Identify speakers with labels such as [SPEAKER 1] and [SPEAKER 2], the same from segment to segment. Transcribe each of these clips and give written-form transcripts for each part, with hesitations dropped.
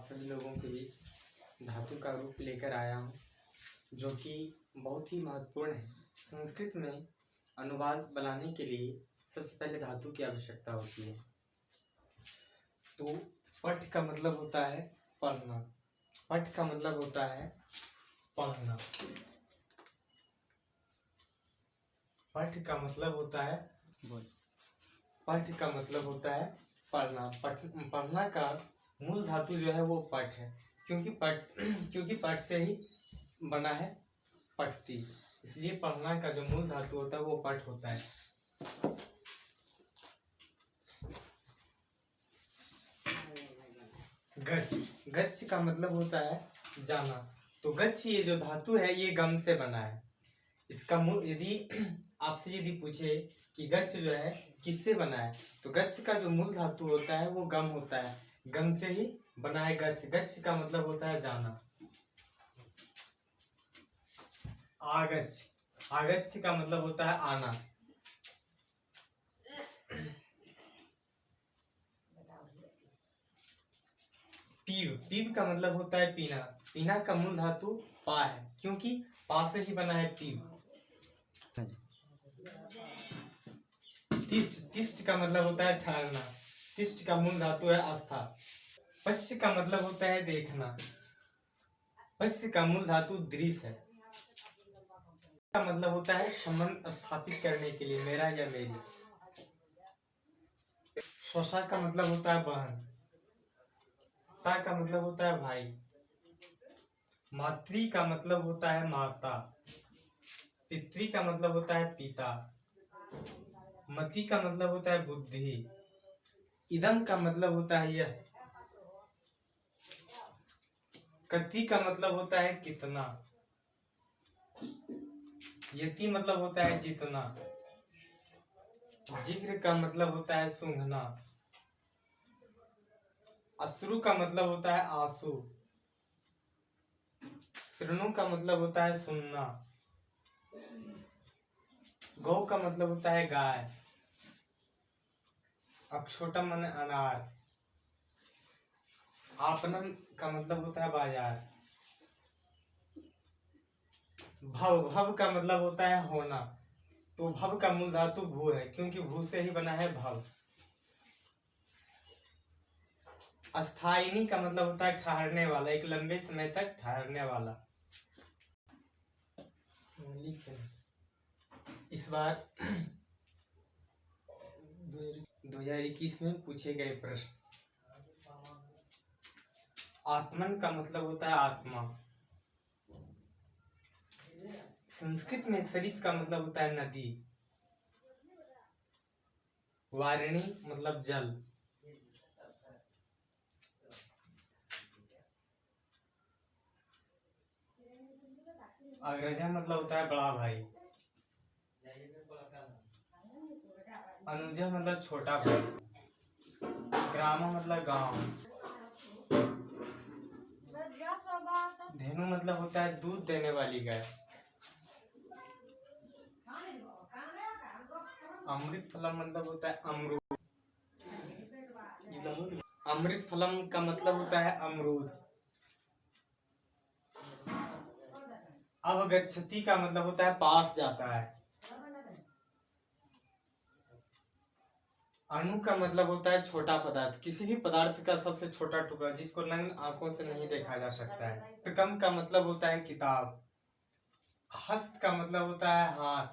[SPEAKER 1] सभी लोगों के बीच धातु का रूप लेकर आया हूँ, जो कि बहुत ही महत्वपूर्ण है। संस्कृत में अनुवाद बनाने के लिए सबसे पहले धातु की आवश्यकता होती है। तो पठ का मतलब होता है पढ़ना। पठ का मतलब होता है पढ़ना। पठ का मतलब होता है पठ का मतलब होता है पढ़ना। पढ़ना का मूल धातु जो है वो पठ है, क्योंकि पठ से ही बना है पठती, इसलिए पढ़ना का जो मूल धातु होता है वो पठ होता है। गच्छ, गच्छ का मतलब होता है जाना। तो गच्छ ये जो धातु है ये गम से बना है। इसका मूल यदि पूछे कि गच्छ जो है किससे बना है, तो गच्छ का जो मूल धातु होता है वो गम होता है। गम से ही बना है गच्छ। गच्छ का मतलब होता है जाना। आगच्छ, आगच्छ का मतलब होता है आना। पीव, पीव का मतलब होता है पीना। पीना का मूल धातु पा है, क्योंकि पा से ही बना है पीव। तिष्ठ, तिष्ठ का मतलब होता है ठहरना। तिष्ठ का मूल धातु है आस्था। पश्य का मतलब होता है देखना। पश्य का मूल धातु दृश्य है। का मतलब होता है संबंध स्थापित करने के लिए, मेरा या मेरी। स्वसा का मतलब होता है बहन। ता का मतलब होता है भाई। मातृ का मतलब होता है माता। पितृ का मतलब होता है पिता। मति का मतलब होता है बुद्धि। इदम का मतलब होता है यह। कति का मतलब होता है कितना। यति मतलब होता है जितना। जिग्र का मतलब होता है सूंघना। अश्रु का मतलब होता है आंसू। श्रृणु का मतलब होता है सुनना। गौ का मतलब होता है गाय। अक्षोटम माने अनार। आपनम का मतलब होता है बाजार। भव, भव का मतलब होता है होना। तो भव का मूल धातु भू है, क्योंकि भू से ही बना है भव। अस्थायिनी का मतलब होता है ठहरने वाला, एक लंबे समय तक ठहरने वाला। इस बार 2021 में पूछे गए प्रश्न। आत्मन का मतलब होता है आत्मा। संस्कृत में सरित का मतलब होता है नदी। वारिणी मतलब जल। अग्रजा मतलब होता है बड़ा भाई। अनुजा मतलब छोटा भाई। ग्राम मतलब गांव। धेनु मतलब होता है दूध देने वाली गाय। अमृत फलम मतलब होता है अमरूद। अमृत फलम का मतलब होता है अमरूद। अवगच्छति का मतलब होता है पास जाता है। अणु का मतलब होता है छोटा पदार्थ, किसी भी पदार्थ का सबसे छोटा टुकड़ा जिसको नग्न आंखों से नहीं देखा जा सकता है। तकम का मतलब होता है किताब। हस्त का मतलब होता है हाथ।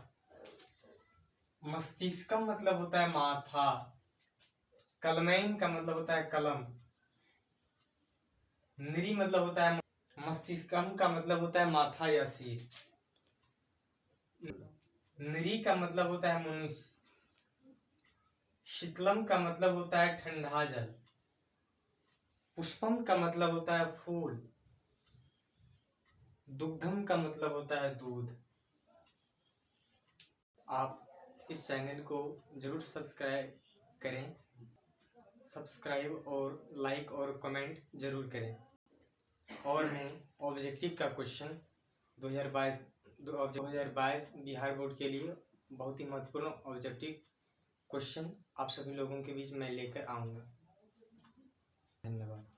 [SPEAKER 1] मस्तिष्कम मतलब होता है माथा। कलमैन का मतलब होता है कलम। नृ मतलब होता है मस्तिष्कम का मतलब होता है माथा या सिर। नृ का मतलब होता है मनुष्य। शीतलम का मतलब होता है ठंडा जल। पुष्पम का मतलब होता है फूल। दुग्धम का मतलब होता है दूध। आप इस चैनल को जरूर सब्सक्राइब करें। सब्सक्राइब और लाइक और कमेंट जरूर करें। और मैं ऑब्जेक्टिव का क्वेश्चन 2022 बिहार बोर्ड के लिए बहुत ही महत्वपूर्ण ऑब्जेक्टिव क्वेश्चन आप सभी लोगों के बीच मैं लेकर आऊँगा। धन्यवाद।